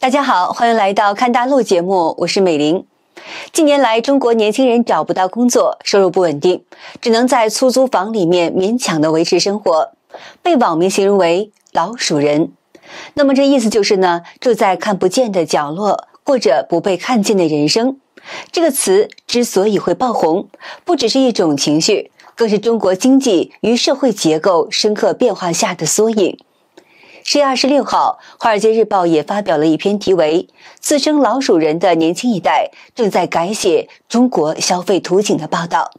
大家好，歡迎來到看大陸節目，我是美玲。近年來，中國年輕人找不到工作，收入不穩定，只能在出租房裡面勉強的維持生活，被網民形容為老鼠人。那麼這意思就是呢，住在看不見的角落，過着不被看見的人生。這個詞之所以會爆紅，不只是一種情緒，更是中國經濟與社會結構深刻變化下的縮影。10月26號，《華爾街日報》也發表了一篇題為《自稱老鼠人的年輕一代正在改寫中國消費圖景》的報道。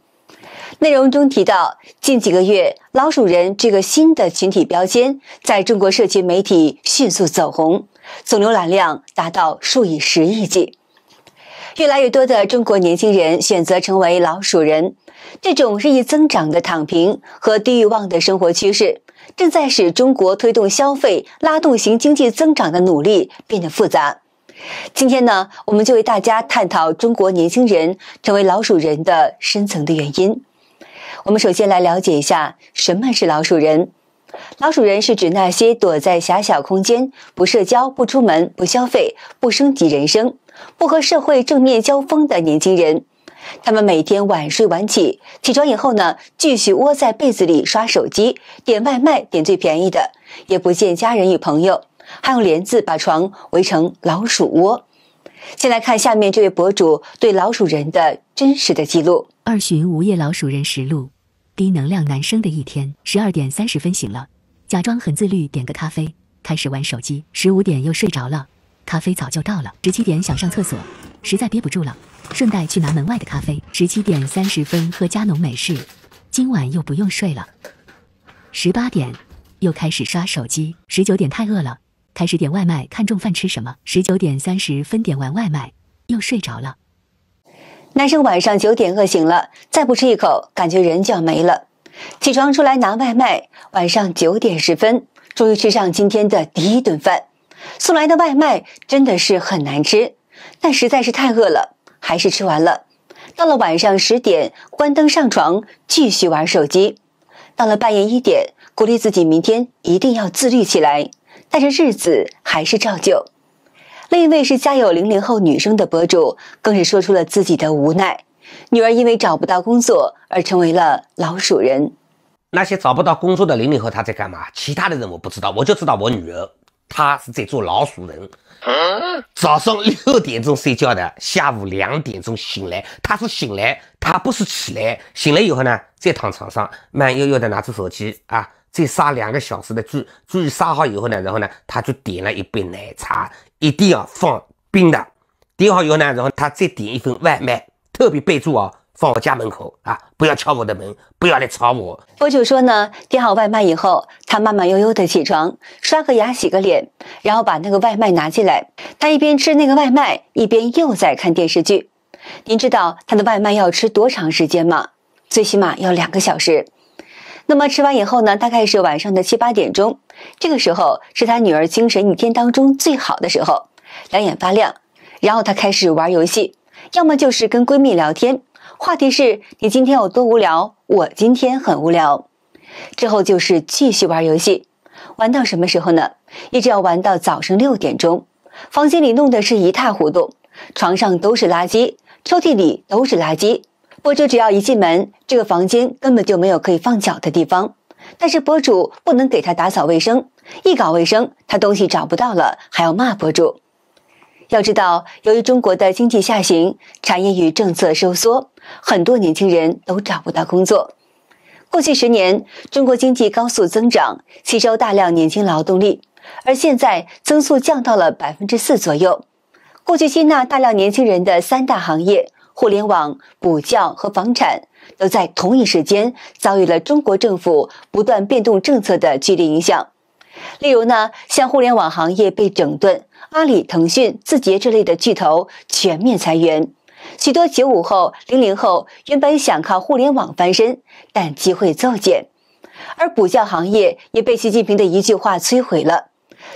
內容中提到，近幾個月，老鼠人這個新的群體標籤在中國社群媒體迅速走紅，總瀏覽量達到數以十億計。越來越多的中國年輕人選擇成為老鼠人，這種日益增長的躺平和低欲望的生活趨勢，正在使中國推動消費、拉動型經濟增長的努力變得複雜。今天呢，我們就為大家探討中國年輕人成為老鼠人的深層的原因。我們首先來了解一下什麼是老鼠人。老鼠人是指那些躲在狹小空間、不社交、不出門、不消費、不升級人生、不和社會正面交鋒的年輕人。他們每天晚睡晚起，起床以後呢，繼續窩在被子裡刷手機，點外賣，點最便宜的，也不見家人與朋友，還用簾子把床圍成老鼠窩。先來看下面這位博主對老鼠人的真實的記錄。2旬無業老鼠人實錄。低能量男生的一天：12點30分醒了，假裝很自律，點個咖啡，開始玩手機。15點又睡着了，咖啡早就到了。17點想上廁所，實在憋不住了，順帶去拿門外的咖啡。17點30分喝加濃美式，今晚又不用睡了。18點又開始刷手機。19點太餓了，開始點外賣，看中飯吃什麼。19點30分點完外賣，又睡着了。男生晚上9點餓醒了，再不吃一口，感覺人就要沒了。起床出來拿外賣，晚上9點10分，終於吃上今天的第一頓飯。送來的外賣真的是很難吃，但實在是太餓了，還是吃完了。到了晚上10點，關燈上床，繼續玩手機。到了半夜1點，鼓勵自己明天一定要自律起來，但是日子還是照舊。另一位是家有00後女生的博主，更是說出了自己的無奈。女兒因為找不到工作而成為了老鼠人。那些找不到工作的00後他在幹嘛？其他的人我不知道，我就知道我女兒，她是在做老鼠人。早上6點鐘睡覺的，下午2點鐘醒來。她是醒來，她不是起來。醒來以後呢，再躺床上，慢悠悠的拿出手機啊，再刷2個小時的劇。劇刷好以後呢，然後呢，她就點了一杯奶茶，一定要放冰的。點好以後呢，然後她再點一份外賣，特別備註放我家門口啊，不要敲我的門，不要來吵我。博主說呢，點好外賣以後，他慢慢悠悠的起床，刷個牙，洗個臉，然後把那個外賣拿進來。他一邊吃那個外賣，一邊又在看電視劇。您知道他的外賣要吃多長時間嗎？最起碼要2個小時。那麼吃完以後呢，大概是晚上的7、8點鐘，這個時候是他女兒精神一天當中最好的時候，兩眼發亮，然後他開始玩遊戲，要麼就是跟閨蜜聊天。話題是你今天有多無聊？我今天很無聊。之後就是繼續玩遊戲，玩到什麼時候呢？一直要玩到早上6點鐘。房間裡弄得是一塌糊塗，床上都是垃圾，抽屜裡都是垃圾。博主只要一進門，這個房間根本就沒有可以放腳的地方。但是博主不能給他打掃衛生，一搞衛生，他東西找不到了，還要罵博主。要知道，由於中國的經濟下行，產業與政策收縮，很多年輕人都找不到工作。過去10年，中國經濟高速增長，吸收大量年輕勞動力，而現在增速降到了4%左右。過去吸納大量年輕人的3大行業，互聯網、補教和房產，都在同一時間遭遇了中國政府不斷變動政策的劇烈影響。例如呢，像互聯網行業被整頓，阿里、騰訊、字節這類的巨頭全面裁員，許多95後、00後原本想靠互聯網翻身，但機會驟減。而補教行業也被習近平的一句話摧毀了，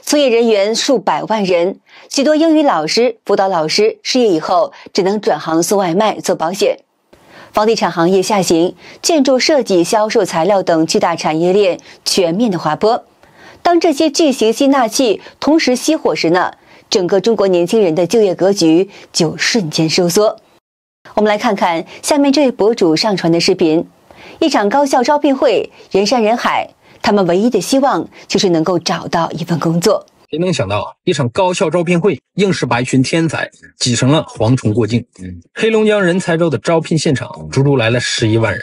從業人員數百萬人，許多英語老師、輔導老師失業以後，只能轉行送外賣、做保險。房地產行業下行，建築設計、銷售材料等巨大產業鏈全面的滑坡。當這些巨型吸納器同時熄火時呢，整個中國年輕人的就業格局就瞬間收縮。我們來看看下面這位博主上傳的視頻：一場高校招聘會，人山人海，他們唯一的希望就是能夠找到一份工作。誰能想到，一場高校招聘会硬是把一群天才擠成了蝗蟲過境。黑龍江人才周的招聘現場，足足來了11萬人，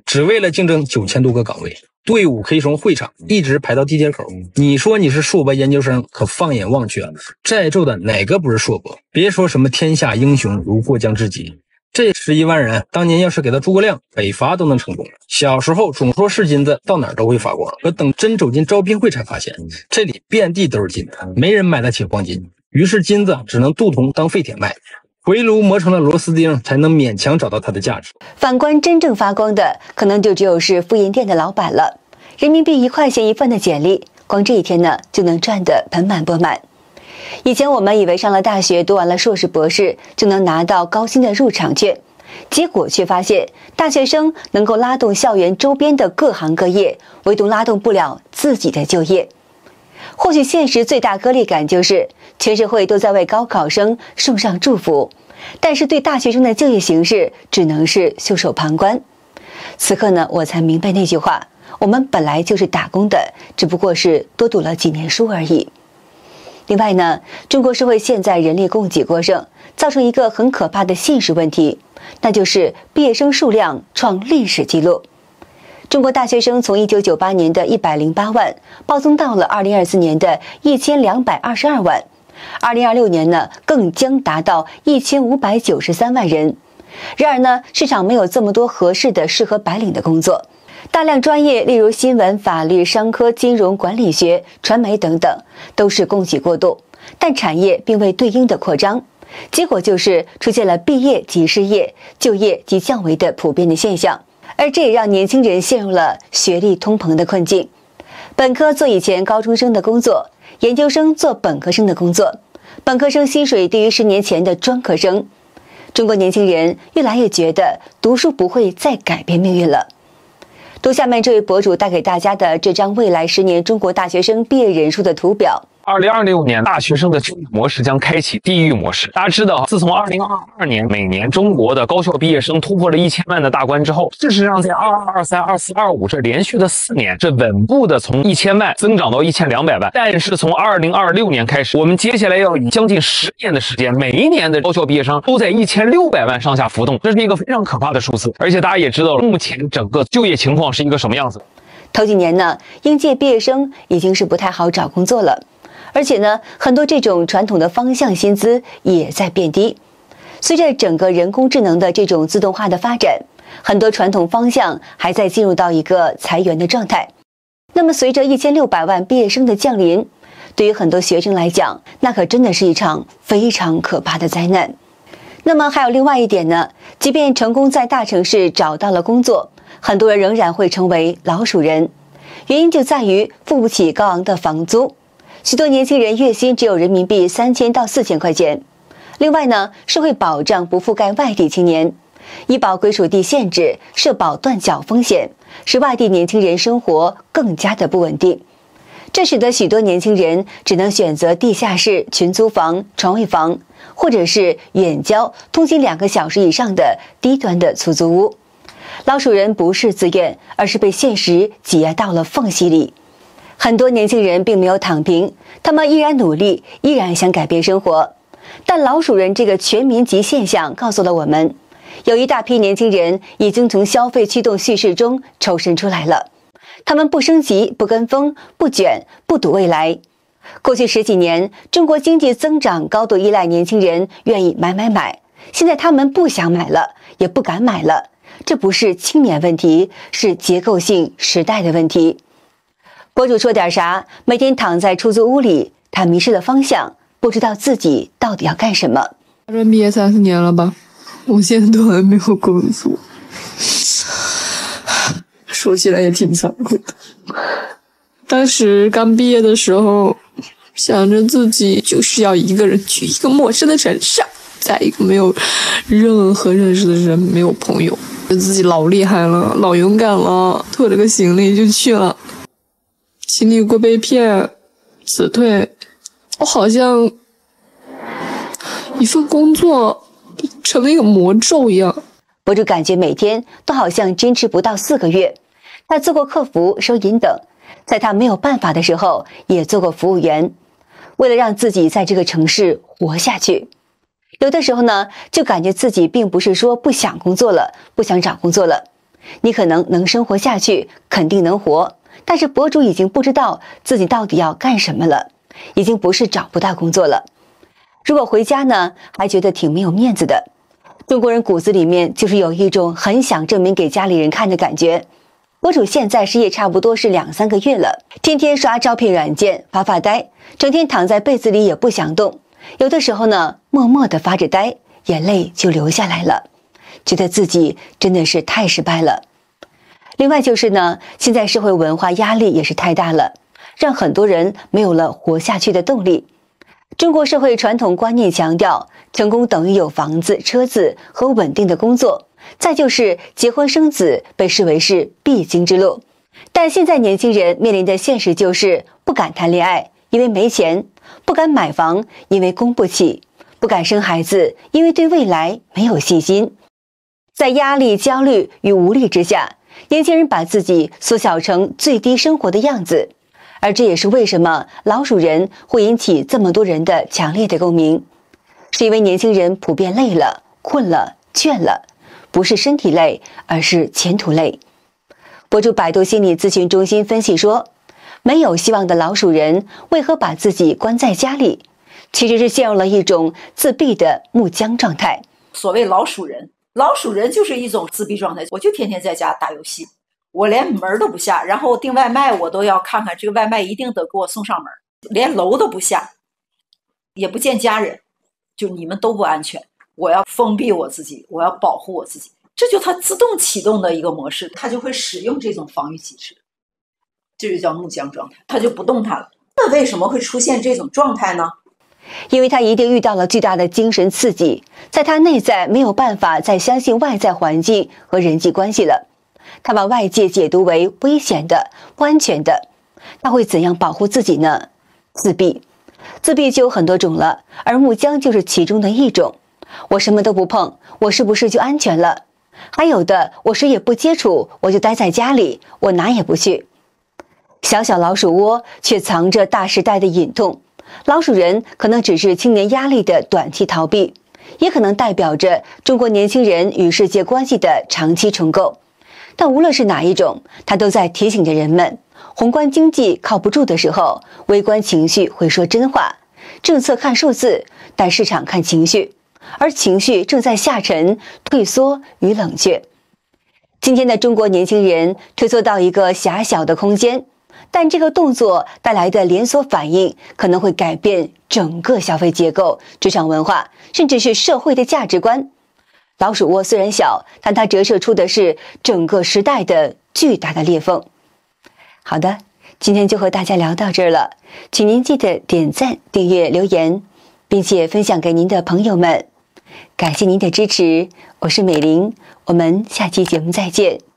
只為了競爭9000多個崗位。队伍可以從會場一直排到地鐵口。你說你是碩博研究生，可放眼望去啊，在座的哪個不是碩博？別說什麼天下英雄如過江之鯽，這11萬人當年要是給他諸葛亮，北伐都能成功。小時候總說是金子，到哪兒都會發光，可等真走進招聘會才發現，這裡遍地都是金子，沒人買得起黃金。於是金子只能鍍銅當廢鐵賣，回爐磨成了螺絲釘，才能勉強找到它的價值。反觀真正發光的，可能就只有是复印店的老板了。人民幣1塊錢一份的簡歷，光這一天呢就能賺得盆滿缽滿。以前我們以為上了大學，讀完了碩士博士就能拿到高薪的入場券，結果卻發現大學生能夠拉動校園周邊的各行各業，唯獨拉動不了自己的就業。或許現實最大割裂感就是全社會都在為高考生送上祝福，但是對大學生的就業形勢只能是袖手旁觀。此刻呢，我才明白那句話：我們本來就是打工的，只不過是多讀了幾年書而已。另外呢，中國社会现在人力供给过剩，造成一個很可怕的現實問題，那就是畢業生數量創歷史紀錄。中國大學生從1998年的108萬暴增到了2024年的1222萬，2026年呢更將達到1593萬人。然而呢，市場沒有這麼多合適的適合白領的工作，大量專業，例如新聞、法律、商科、金融、管理學、傳媒等等，都是供給過度，但產業並未對應的擴張，結果就是出現了畢業即失業、就業即降維的普遍的現象，而這也讓年輕人陷入了學歷通膨的困境。本科做以前高中生的工作，研究生做本科生的工作，本科生薪水低於10年前的專科生。中國年輕人越來越覺得讀書不會再改變命運了。讀下面這位博主帶給大家的這張未來10年中國大學生畢業人數的圖表。2026年大學生的就業模式將開啟地獄模式。大家知道，自從2022年每年中國的高校畢業生突破了1000萬的大關之後，事實上在22、23、24、25這連續的4年，這穩步的從1000萬增長到1200萬。但是從2026年開始，我們接下來要以將近10年的時間，每一年的高校畢業生都在1600萬上下浮動，這是一個非常可怕的數字。而且大家也知道了，目前整個就業情況是一個什麼樣子。頭幾年呢，應屆畢業生已經是不太好找工作了。而且呢，很多這種傳統的方向薪資也在變低。隨着整個人工智能的這種自動化的發展，很多傳統方向還在進入到一個裁員的狀態。那麼隨着1600萬畢業生的降臨，對於很多學生來講，那可真的是一場非常可怕的災難。那麼還有另外一點呢，即便成功在大城市找到了工作，很多人仍然會成為老鼠人，原因就在於付不起高昂的房租。許多年輕人月薪只有人民幣3000到4000塊錢。另外呢，社會保障不覆蓋外地青年，醫保歸屬地限制、社保斷繳風險，使外地年輕人生活更加的不穩定。這使得許多年輕人只能選擇地下室、群租房、床位房，或者是遠郊通勤2個小時以上的低端的出租屋。老鼠人不是自願，而是被現實擠壓到了縫隙裡。很多年輕人並沒有躺平，他們依然努力，依然想改變生活。但老鼠人這個全民級現象告訴了我們，有一大批年輕人已經從消費驅動敘事中抽身出來了。他們不升級，不跟風，不捲，不賭未來。過去10幾年，中國經濟增長高度依賴年輕人願意買。現在他們不想買了，也不敢買了。這不是青年問題，是結構性時代的問題。博主說點啥？每天躺在出租屋裡，他迷失了方向，不知道自己到底要幹什麼。大專畢業3、4年了吧，我現在都還沒有工作，說起來也挺殘酷的。當時剛畢業的時候，想着自己就是要一個人去一個陌生的城市，在一個沒有任何認識的人，沒有朋友，覺得自己老厲害了，老勇敢了，拖着個行李就去了。經歷過被騙、辭退，我好像一份工作成了一個魔咒一樣。博主感覺每天都好像堅持不到4個月。他做過客服、收银等，在他沒有辦法的時候，也做過服務員，為了讓自己在這個城市活下去。有的時候呢，就感覺自己並不是說不想工作了，不想找工作了。你可能能生活下去，肯定能活，但是博主已經不知道自己到底要幹什麼了，已經不是找不到工作了。如果回家呢，還覺得挺沒有面子的。中國人骨子裡面就是有一種很想證明給家裡人看的感覺。博主現在失業差不多是2、3個月了，天天刷招聘軟件發發呆，整天躺在被子裡也不想動。有的時候呢，默默地發着呆，眼淚就流下來了，覺得自己真的是太失敗了。另外就是呢，現在社會文化壓力也是太大了，讓很多人沒有了活下去的動力。中國社會傳統觀念強調，成功等於有房子、車子和穩定的工作，再就是結婚生子被視為是必經之路。但現在年輕人面臨的現實就是不敢談戀愛，因為沒錢；不敢買房，因為供不起；不敢生孩子，因為對未來沒有信心。在壓力、焦慮與無力之下，年輕人把自己縮小成最低生活的樣子。而這也是為什麼老鼠人會引起這麼多人的強烈的共鳴，是因為年輕人普遍累了、困了、倦了，不是身體累，而是前途累。博主百度心理諮詢中心分析說，沒有希望的老鼠人為何把自己關在家裡？其實是陷入了一種自閉的木僵狀態。所謂老鼠人，老鼠人就是一種自閉狀態，我就天天在家打遊戲。我連門都不下，然後訂外賣我都要看看這個外賣一定得給我送上門，連樓都不下，也不見家人，就你們都不安全，我要封閉我自己，我要保護我自己，這就它自動啟動的一個模式，它就會使用這種防禦機制，這就叫木僵狀態，它就不動彈了。那為什麼會出現這種狀態呢？因為他一定遇到了巨大的精神刺激，在他內在沒有辦法再相信外在環境和人際關係了。他把外界解讀為危險的、不安全的，他會怎樣保護自己呢？自閉，自閉就有很多種了，而木僵就是其中的一種。我什麼都不碰，我是不是就安全了？還有的，我誰也不接觸，我就待在家裡，我哪也不去。小小老鼠窩卻藏着大時代的隱痛。老鼠人可能只是青年壓力的短期逃避，也可能代表着中國年輕人與世界關係的長期重構。但無論是哪一種，它都在提醒着人們，宏觀經濟靠不住的時候，微觀情緒會說真話。政策看數字，但市場看情緒，而情緒正在下沉、退縮與冷卻。今天的中國年輕人退縮到一個狹小的空間，但這個動作帶來的連鎖反應可能會改變整個消費結構、職場文化，甚至是社會的價值觀。老鼠窩雖然小，但它折射出的是整個時代的巨大的裂縫。好的，今天就和大家聊到這兒了，請您記得點讚、訂閱、留言，並且分享給您的朋友們。感謝您的支持，我是美玲，我們下期節目再見。